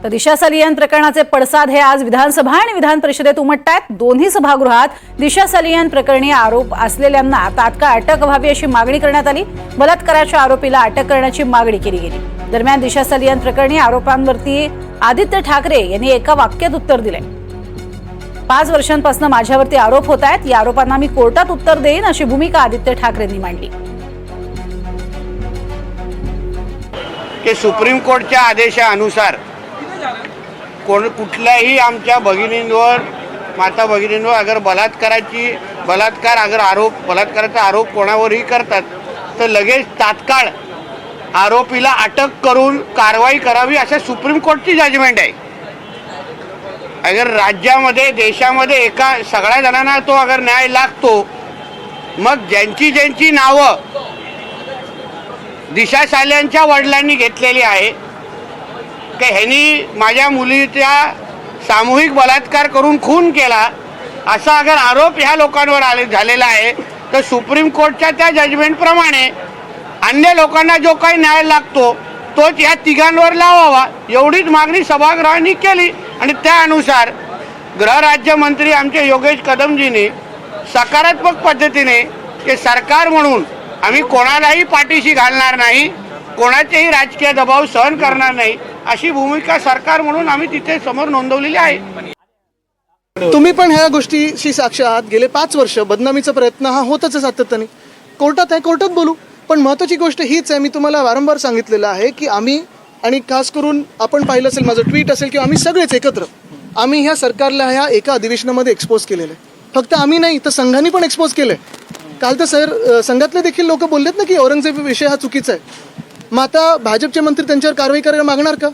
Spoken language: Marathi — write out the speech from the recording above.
तर दिशा सालियान प्रकरणाचे पडसाद हे आज विधानसभा आणि विधान परिषदेत उमटतायत। दोन्ही सभागृहात दिशा सालियान प्रकरणी आरोप असलेल्यांना तात्काळ अटक व्हावी अशी मागणी करण्यात आली। बलात्काराच्या आरोपीला अटक करण्याची मागणी केली गेली। दरम्यान दिशा सालियान प्रकरणी आरोपांवरती आदित्य ठाकरे यांनी एका वाक्यात उत्तर दिले। 5 वर्षांपासून माझ्यावरती आरोप होत आहेत, या आरोपांना मी कोर्टात उत्तर देईन अशी भूमिका आदित्य ठाकरेंनी मांडली। की सुप्रीम कोर्टच्या आदेशानुसार कुठल्याही आमच्या भगिनींवर माता भगिनींवर अगर बलात्काराचा आरोप कोणावरही करतात तर लगेच तात्काळ आरोपीला अटक करून कारवाई करावी असे सुप्रीम कोर्टची जजमेंट आहे। अगर राज्यामध्ये देशामध्ये एका सगळ्या जणांना तो अगर न्याय लागतो, मग ज्यांची नावं दिशा सालियानच्या वडिलांनी घेतलेली आहे की ह्यांनी माझ्या मुलीचा सामूहिक बलात्कार करून खून केला असा अगर आरोप ह्या लोकांवर झालेला आहे तर सुप्रीम कोर्टच्या त्या जजमेंटप्रमाणे अन्य लोकांना जो काही न्याय लागतो तोच या तिघांवर लावावा एवढीच मागणी सभागृहांनी केली। आणि त्यानुसार गृहराज्यमंत्री आमचे योगेश कदमजींनी सकारात्मक पद्धतीने की सरकार म्हणून आम्ही कोणालाही पाठीशी घालणार नाही, कोणाचेही राजकीय दबाव सहन करणार नाही अशी भूमिका सरकार म्हणून आम्ही तिथे समोर नोंदवलेली आहे। तुम्ही पण ह्या गोष्टीशी साक्ष आहात। गेले 5 वर्ष बदनामीचा प्रयत्न हा होतच आहे सातत्याने। कोर्टात आहे, कोर्टात बोलू। पण महत्त्वाची गोष्ट हीच आहे, मी तुम्हाला वारंवार सांगितलेलं आहे की आम्ही आणि खास करून आपण पाहिलं असेल माझं ट्विट असेल किंवा आम्ही सगळेच एकत्र आम्ही ह्या सरकारला ह्या एका अधिवेशनामध्ये एक्सपोज केलेलं आहे। फक्त आम्ही नाही तर संघाने पण एक्सपोज केलं आहे। काल तर संघातले देखील लोक बोललेत ना की औरंगजेब विषय हा चुकीचा आहे। मग आता भाजपचे मंत्री त्यांच्यावर कारवाई करायला मागणार का?